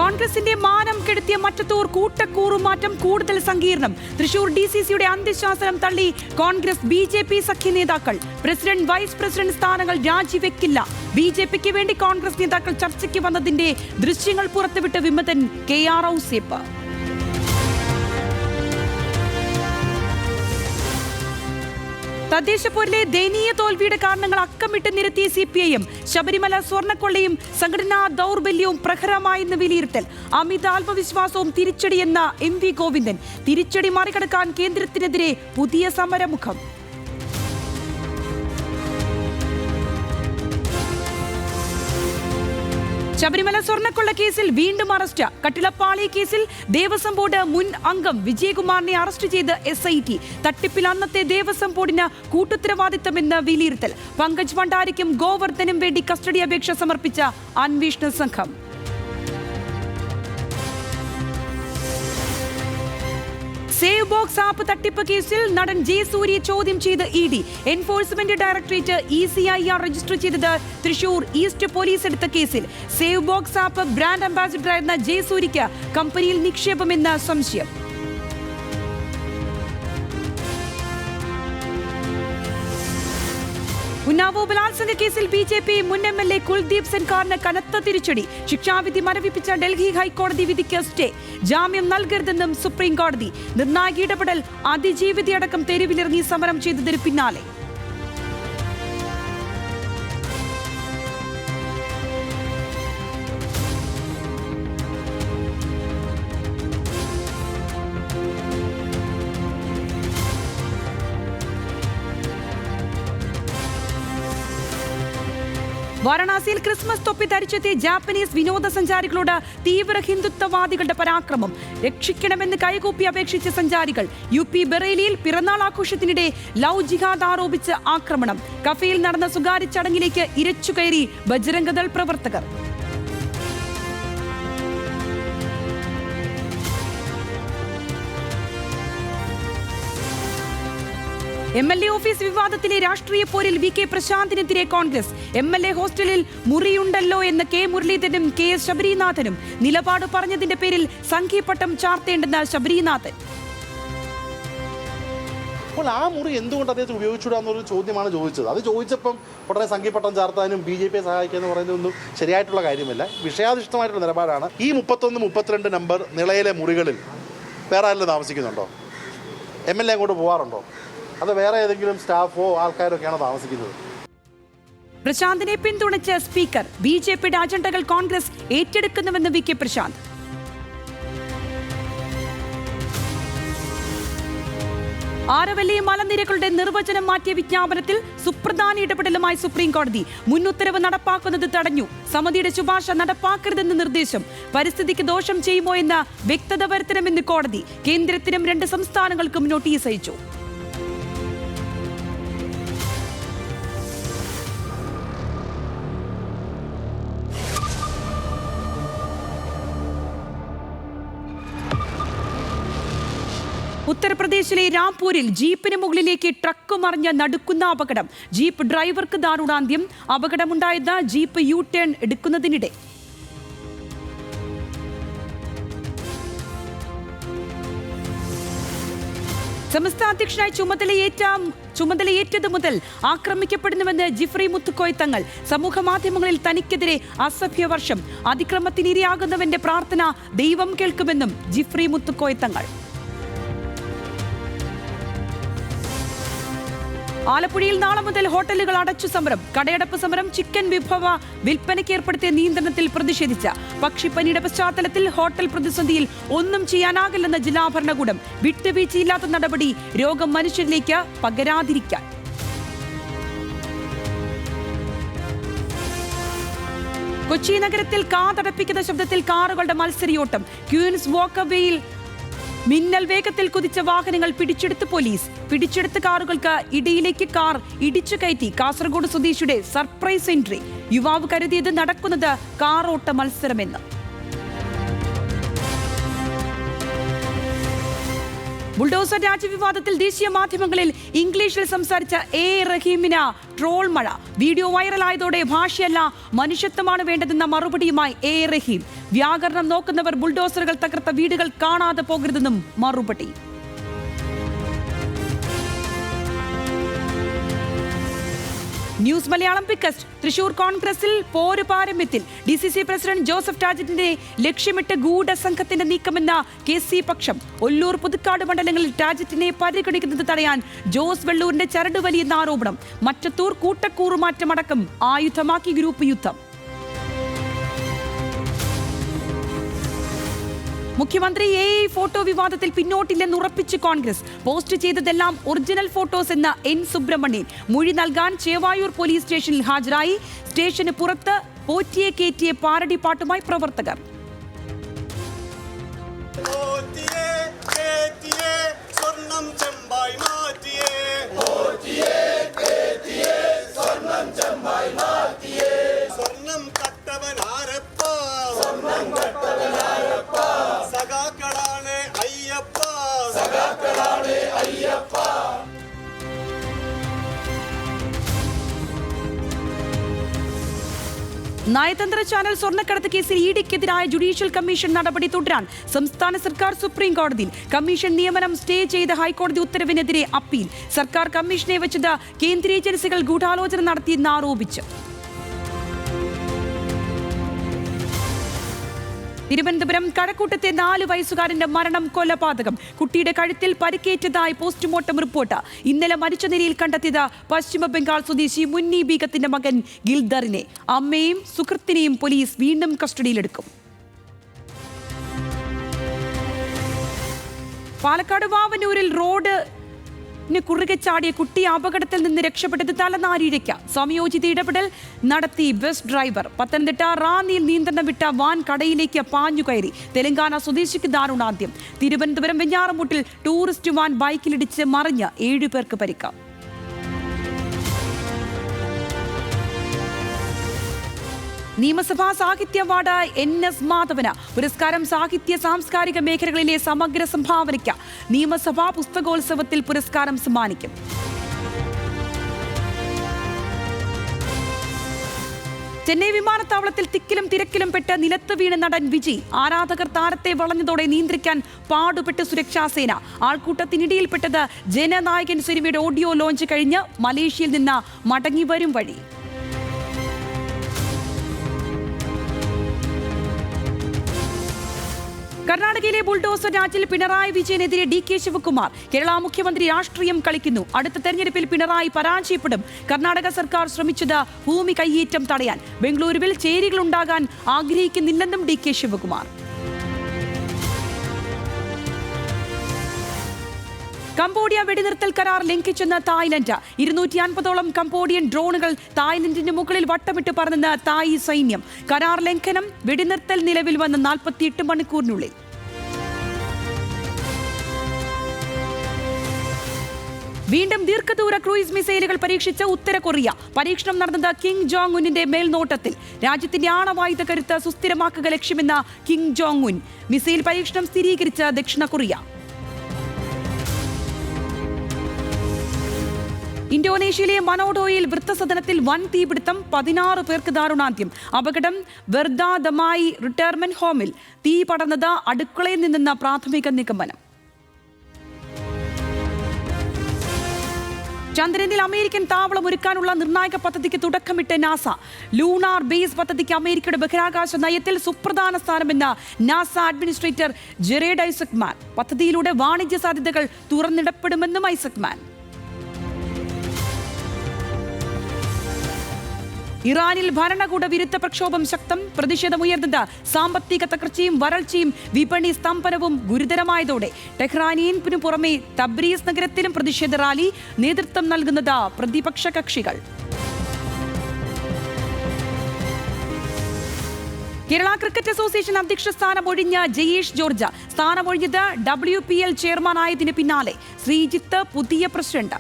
കോൺഗ്രസിന്റെ മാനം കെടുത്തിയ മറ്റത്തൂർ കൂട്ടക്കൂറുമാറ്റം കൂടുതൽ സങ്കീർണം. തൃശൂർ DCCയുടെ അന്ത്യശാസനം തള്ളി കോൺഗ്രസ് BJP സഖ്യ നേതാക്കൾ. പ്രസിഡന്റ് വൈസ് പ്രസിഡന്റ് സ്ഥാനങ്ങൾ രാജിവെക്കില്ല. BJPക്ക് വേണ്ടി കോൺഗ്രസ് നേതാക്കൾ ചർച്ചയ്ക്ക് വന്നതിന്റെ ദൃശ്യങ്ങൾ പുറത്തുവിട്ട് വിമതൻ KR ഔസേപ്പ്. തദ്ദേശപോരിലെ ദയനീയ തോൽവിയുടെ കാരണങ്ങൾ അക്കമിട്ട് നിരത്തിയ CPIM. ശബരിമല സ്വർണ്ണക്കൊള്ളയും സംഘടനാ ദൗർബല്യവും പ്രഹരമായെന്ന് വിലയിരുത്തൽ. അമിത ആത്മവിശ്വാസവും തിരിച്ചടിയെന്ന MV ഗോവിന്ദൻ. തിരിച്ചടി മറികടക്കാൻ കേന്ദ്രത്തിനെതിരെ പുതിയ സമരമുഖം. ശബരിമല സ്വർണ്ണക്കൊള്ള കേസിൽ വീണ്ടും അറസ്റ്റ്. കട്ടിളപ്പാളി കേസിൽ ദേവസ്വം ബോർഡ് മുൻ അംഗം വിജയകുമാറിനെ അറസ്റ്റ് ചെയ്ത് SIT. തട്ടിപ്പിൽ അന്നത്തെ ദേവസ്വം ബോർഡിന് കൂട്ടുത്തരവാദിത്തമെന്ന് വിലയിരുത്തൽ. പങ്കജ് ഭണ്ഡാരിക്കും ഗോവർദ്ധനും വേണ്ടി കസ്റ്റഡി അപേക്ഷ സമർപ്പിച്ച അന്വേഷണ സംഘം. സേവ് ബോക്സ് ആപ്പ് തട്ടിപ്പ് കേസിൽ നടൻ ജയസൂര്യയെ ചോദ്യം ചെയ്ത് ED. Enforcement directorate ECIR register ചെയ്തത് തൃശൂർ ഈസ്റ്റ് പോലീസ് എടുത്ത കേസിൽ. സേവ് ബോക്സ് ആപ്പ് ബ്രാൻഡ് അംബാസിഡറായിരുന്ന ജയസൂര്യയ്ക്ക് കമ്പനിയിൽ നിക്ഷേപമെന്ന സംശയം. ഉന്നാവോ ബലാത്സംഗ കേസിൽ BJP മുൻ MLA കുൽദീപ് സെൻകാറിന് കനത്ത തിരിച്ചടി. ശിക്ഷാവിധി മരവിപ്പിച്ച ഡൽഹി ഹൈക്കോടതി വിധിക്ക് സ്റ്റേ. ജാമ്യം നൽകരുതെന്നും സുപ്രീം കോടതി. നിർണായക ഇടപെടൽ. അതിജീവിതയടക്കം തെരുവിലിറങ്ങി സമരം ചെയ്തതിന് പിന്നാലെ. വാരണാസിയിൽ ക്രിസ്മസ് തൊപ്പി ധരിച്ചെത്തിയ ജാപ്പനീസ് വിനോദസഞ്ചാരികളോട് തീവ്ര ഹിന്ദുത്വവാദികളുടെ പരാക്രമം. രക്ഷിക്കണമെന്ന് കൈകൂപ്പി അപേക്ഷിച്ച സഞ്ചാരികൾ. UP ബറേലിയിൽ പിറന്നാൾ ആഘോഷത്തിനിടെ ലവ് ജിഹാദ് ആരോപിച്ച് ആക്രമണം. കഫേയിൽ നടന്ന സ്വകാര്യ ചടങ്ങിലേക്ക് ഇരച്ചുകയറി ബജ്രംഗദൾ പ്രവർത്തകർ. MLA ഓഫീസ് വിവാദത്തിലെ രാഷ്ട്രീയ പോരിൽ VK പ്രശാന്തിനെതിരെ കോൺഗ്രസ്. MLA ഹോസ്റ്റലിൽ മുറിയുണ്ടല്ലോ എന്ന് K മുരളീധരനും KS ശബരിനാഥനും. നിലപാട് പറഞ്ഞതിന്റെ പേരിൽ സംഘീപട്ടം ചാർത്തേണ്ടെന്ന് ശബരിനാഥൻ. അപ്പോൾ ആ മുറി എന്തുകൊണ്ട് അദ്ദേഹത്തിന് ഉപയോഗിച്ചുകൂടാന്നൊരു ചോദ്യമാണ് ചോദിച്ചത്. അത് ചോദിച്ചപ്പം ഉടനെ സംഘീപട്ടം ചാർത്താനും BJP സഹായിക്കുക എന്ന് പറയുന്നതൊന്നും ശരിയായിട്ടുള്ള കാര്യമല്ല. വിഷയാധിഷ്ഠിതമായിട്ടുള്ള നിലപാടാണ്. ഈ 31, 32 നമ്പർ നിളയിലെ മുറികളിൽ വേറെ ആരെങ്കിലും താമസിക്കുന്നുണ്ടോ? MLA അങ്ങോട്ട് പോകാറുണ്ടോ? അത് വേറെ ഏതെങ്കിലും സ്റ്റാഫോ ആൾക്കാരൊക്കെയാണോ താമസിക്കുന്നത്? പ്രശാന്തിനെ പിന്തുണച്ച സ്പീക്കർ. BJPയുടെ അജണ്ടകൾ കോൺഗ്രസ് ഏറ്റെടുക്കുന്നുവെന്ന് VK പ്രശാന്ത്. ആരവല്ലി മലനിരകളുടെ നിർവചനം മാറ്റിയ വിജ്ഞാപനത്തിൽ സുപ്രധാന ഇടപെടലുമായി സുപ്രീം കോടതി. മുൻ ഉത്തരവ് നടപ്പാക്കുന്നത് തടഞ്ഞു. സമിതിയുടെ ശുപാർശ നടപ്പാക്കരുതെന്ന് നിർദ്ദേശം. പരിസ്ഥിതിക്ക് ദോഷം ചെയ്യുമോ എന്ന വ്യക്തത വരുത്തണമെന്ന് കോടതി. കേന്ദ്രത്തിനും 2 സംസ്ഥാനങ്ങൾക്കും നോട്ടീസ് അയച്ചു. ഉത്തർപ്രദേശിലെ രാംപൂരിൽ ജീപ്പിന് മുകളിലേക്ക് ട്രക്ക് മറിഞ്ഞ നടുക്കുന്ന അപകടം. ജീപ്പ് ഡ്രൈവർക്ക് ദാരുണാന്ത്യം. അപകടമുണ്ടായത് ജീപ്പ് U-ടേൺ എടുക്കുന്നതിനിടെ. സംസ്ഥാന അധ്യക്ഷനായി ചുമതലയേറ്റത് മുതൽ ആക്രമിക്കപ്പെടുന്നുവെന്ന് ജിഫ്രി മുത്തുക്കോയ തങ്ങൾ. സമൂഹ മാധ്യമങ്ങളിൽ തനിക്കെതിരെ അസഭ്യവർഷം. അതിക്രമത്തിനിരയാകുന്നവന്റെ പ്രാർത്ഥന ദൈവം കേൾക്കുമെന്നും ജിഫ്രി മുത്തുക്കോയ തങ്ങൾ. ആലപ്പുഴയിൽ നാളെ മുതൽ ഹോട്ടലുകൾ അടച്ചു സമരം. കടയടപ്പ് സമരം. ചിക്കൻ വിഭവ വിൽപ്പനയ്ക്ക് ഏർപ്പെടുത്തിയ നിയന്ത്രണത്തിൽ പ്രതിഷേധിച്ച. പക്ഷിപ്പനിയുടെ പശ്ചാത്തലത്തിൽ ഹോട്ടൽ പ്രതിസന്ധിയിൽ ഒന്നും ചെയ്യാനാകില്ലെന്ന ജില്ലാ ഭരണകൂടം. വിട്ടുവീഴ്ചയില്ലാത്ത നടപടി. രോഗം മനുഷ്യരിലേക്ക് പകരാതിരിക്കാൻ. കൊച്ചി നഗരത്തിൽ കാതടപ്പിക്കുന്ന ശബ്ദത്തിൽ കാറുകളുടെ മത്സരയോട്ടം. ക്യൂൻസ് വാക്കവേയിൽ മിന്നൽ വേഗത്തിൽ കുതിച്ച വാഹനങ്ങൾ പിടിച്ചെടുത്ത് പോലീസ്. പിടിച്ചെടുത്ത കാറുകൾക്ക് ഇടയിലേക്ക് കാർ ഇടിച്ചു കയറ്റി. കാസർഗോഡ് സ്വദേശിയുടെ സർപ്രൈസ് എൻട്രി. യുവാവ് കരുതിയത് നടക്കുന്നത് കാറോട്ട മത്സരമെന്ന്. ബുൾഡോസർ രാജ്യവിവാദത്തിൽ ദേശീയ മാധ്യമങ്ങളിൽ ഇംഗ്ലീഷിൽ സംസാരിച്ച എ റഹീമിന് ട്രോൾ മഴ. വീഡിയോ വൈറലായതോടെ ഭാഷയല്ല മനുഷ്യത്വമാണ് വേണ്ടതെന്ന മറുപടിയുമായി എ റഹീം. വ്യാകരണം നോക്കുന്നവർ ബുൾഡോസറുകൾ തകർത്ത വീടുകൾ കാണാതെ പോകരുതെന്നും മറുപടി. ന്യൂസ് മലയാളം പിക്കസ്റ്റ്. തൃശൂർ കോൺഗ്രസിൽ പോര് പാരമ്യത്തിൽ. DCC പ്രസിഡന്റ് ജോസഫ് ടാജറ്റിനെ ലക്ഷ്യമിട്ട് ഗൂഢസംഘത്തിന്റെ നീക്കമെന്ന KC പക്ഷം. ഒല്ലൂർ, പുതുക്കാട് മണ്ഡലങ്ങളിൽ ടാജറ്റിനെ പരിഗണിക്കുന്നത് തടയാൻ ജോസ് വെള്ളൂരിന്റെ ചരട് വലിയെന്ന ആരോപണം. മറ്റത്തൂർ കൂട്ടക്കൂറുമാറ്റമടക്കം ആയുധമാക്കി ഗ്രൂപ്പ് യുദ്ധം. മുഖ്യമന്ത്രി AI ഫോട്ടോ വിവാദത്തിൽ പിന്നോട്ടില്ലെന്ന് ഉറപ്പിച്ച് കോൺഗ്രസ്. പോസ്റ്റ് ചെയ്തതെല്ലാം ഒറിജിനൽ ഫോട്ടോസ് എന്ന N സുബ്രഹ്മണ്യൻ. മൊഴി നൽകാൻ ചേവായൂർ പോലീസ് സ്റ്റേഷനിൽ ഹാജരായി. സ്റ്റേഷന് പുറത്ത് പോറ്റിയെ കേറ്റിയെ പാരടി പാട്ടുമായി പ്രവർത്തകർ. നയതന്ത്ര ചാനൽ സ്വർണ്ണക്കടത്ത് കേസിൽ ഇഡിക്കെതിരായ ജുഡീഷ്യൽ കമ്മീഷൻ നടപടി തുടരാൻ സംസ്ഥാന സർക്കാർ സുപ്രീം കോടതിയിൽ. കമ്മീഷൻ നിയമനം സ്റ്റേ ചെയ്ത ഹൈക്കോടതി ഉത്തരവിനെതിരെ അപ്പീൽ. സർക്കാർ കമ്മീഷനെ വെച്ചത് കേന്ദ്ര ഏജൻസികൾ ഗൂഢാലോചന നടത്തിയെന്ന് ആരോപിച്ചു. തിരുവനന്തപുരം കഴക്കൂട്ടത്തെ 4 വയസ്സുകാരന്റെ മരണം കൊലപാതകം. കുട്ടിയുടെ കഴുത്തിൽ പരിക്കേറ്റതായി പോസ്റ്റ്മോർട്ടം റിപ്പോർട്ട്. ഇന്നലെ മരിച്ച നിലയിൽ കണ്ടെത്തിയത് പശ്ചിമ ബംഗാൾ സ്വദേശി മുന്നി ബീഗത്തിന്റെ മകൻ ഗിൽദറിനെ. അമ്മയും സുഹൃത്തിനെയും പോലീസ് വീണ്ടും കസ്റ്റഡിയിലെടുക്കും. പാലക്കാട് വാവന്നൂരിൽ റോഡ് കുറുകെ ചാടിയ കുട്ടി അപകടത്തിൽ നിന്ന് രക്ഷപ്പെട്ടത് തലനാരിഴയ്ക്ക്. സമയോചിത ഇടപെടൽ നടത്തി ബസ് ഡ്രൈവർ. പത്തനംതിട്ട റാന്നിയിൽ നിയന്ത്രണം വിട്ട വാൻ കടയിലേക്ക് പാഞ്ഞുകയറി. തെലങ്കാന സ്വദേശിക്ക് ദാരുണാന്ത്യം. തിരുവനന്തപുരം വെഞ്ഞാറമൂട്ടിൽ ടൂറിസ്റ്റ് വാൻ ബൈക്കിലിടിച്ച് മറിഞ്ഞ് 7 പേർക്ക് പരിക്ക്. നിയമസഭാ സാഹിത്യ അവാർഡ് NS മാധവന്. പുരസ്കാരം സാഹിത്യ സാംസ്കാരിക മേഖലകളിലെ സമഗ്ര സംഭാവനയ്ക്ക്. നിയമസഭാ പുസ്തകോത്സവത്തിൽ പുരസ്കാരം സമ്മാനിക്കും. ചെന്നൈ വിമാനത്താവളത്തിൽ തിക്കിലും തിരക്കിലും പെട്ട് നിലത്ത് വീണ നടൻ വിജയ്. ആരാധകർ താരത്തെ വളഞ്ഞതോടെ നിയന്ത്രിക്കാൻ പാടുപെട്ട് സുരക്ഷാസേന. ആൾക്കൂട്ടത്തിനിടയിൽപ്പെട്ടത് ജനനായകൻ സിനിമയുടെ ഓഡിയോ ലോഞ്ച് കഴിഞ്ഞ് മലേഷ്യയിൽ നിന്ന് മടങ്ങി വരും വഴി. കർണാടകയിലെ ബുൾഡോസർ രാജിൽ പിണറായി വിജയനെതിരെ DK ശിവകുമാർ. കേരള മുഖ്യമന്ത്രി രാഷ്ട്രീയം കളിക്കുന്നു. അടുത്ത തെരഞ്ഞെടുപ്പിൽ പിണറായി പരാജയപ്പെടും. കർണാടക സർക്കാർ ശ്രമിച്ചത് ഭൂമി കയ്യേറ്റം തടയാൻ. ബംഗളൂരുവിൽ ചേരികൾ ഉണ്ടാകാൻ ആഗ്രഹിക്കുന്നില്ലെന്നും DK ശിവകുമാർ. കംബോഡിയ വെടിനിർത്തൽ കരാർ ലംഘിച്ചെന്ന് തായ്ലൻഡ്. 250ഓളം കംബോഡിയൻ ഡ്രോണുകൾ തായ്ലൻഡിന് മുകളിൽ വട്ടമിട്ട് പറന്നെന്ന് തായ് സൈന്യം. കരാർ ലംഘനം. വെടിനിർത്തൽ നിലവിൽ വന്ന് 48 മണിക്കൂറിനുള്ളിൽ. വീണ്ടും ദീർഘദൂര ക്രൂയിസ് മിസൈലുകൾ പരീക്ഷിച്ച ഉത്തര കൊറിയ. പരീക്ഷണം നടന്നത് കിം ജോങ് ഉന്നിന്റെ മേൽനോട്ടത്തിൽ. രാജ്യത്തിന്റെ ആണവായുധ കരുത്ത് സുസ്ഥിരമാക്കുക ലക്ഷ്യമെന്ന കിം ജോങ് ഉൻ. മിസൈൽ പരീക്ഷണം സ്ഥിരീകരിച്ച ദക്ഷിണ കൊറിയ. ഇന്തോനേഷ്യയിലെ മനോഡോയിൽ വൃദ്ധസദനത്തിൽ വൻ തീപിടുത്തം. 16 പേർക്ക് ദാരുണാന്ത്യം. അപകടം വെർദാദമായി റിട്ടയർമെന്റ് ഹോമിൽ. തീ പടർന്നത് അടുക്കളയിൽ നിന്നെന്ന പ്രാഥമിക നിഗമനം. ചന്ദ്രനിൽ അമേരിക്കൻ താവളം ഒരുക്കാനുള്ള നിർണായക പദ്ധതിക്ക് തുടക്കമിട്ട് നാസ. ലൂണാർ ബേസ് പദ്ധതിക്ക് അമേരിക്കയുടെ ബഹിരാകാശ നയത്തിൽ സുപ്രധാന സ്ഥാനമെന്ന് നാസ അഡ്മിനിസ്ട്രേറ്റർ ജെറേഡ് ഐസക്മാൻ. പദ്ധതിയിലൂടെ വാണിജ്യ സാധ്യതകൾ തുറന്നിടപ്പെടുമെന്നും ഐസക്മാൻ. ഇറാനിൽ ഭരണകൂട വിരുദ്ധ പ്രക്ഷോഭം ശക്തം. പ്രതിഷേധമുയർന്നത് സാമ്പത്തിക തകർച്ചയും വരൾച്ചയും വിപണി സ്തംഭനവും ഗുരുതരമായതോടെ. ടെഹ്റാനിന് പുറമെ തബ്രീസ് നഗരത്തിലും പ്രതിഷേധ റാലി. നേതൃത്വം നൽകുന്നത് പ്രതിപക്ഷ കക്ഷികൾ. കേരള ക്രിക്കറ്റ് അസോസിയേഷൻ അധ്യക്ഷ സ്ഥാനം ഒഴിഞ്ഞ ജയേഷ് ജോർജ്. സ്ഥാനമൊഴിഞ്ഞത് WPL ചെയർമാനായതിന് പിന്നാലെ. ശ്രീജിത്ത് പുതിയ പ്രസിഡന്റ്.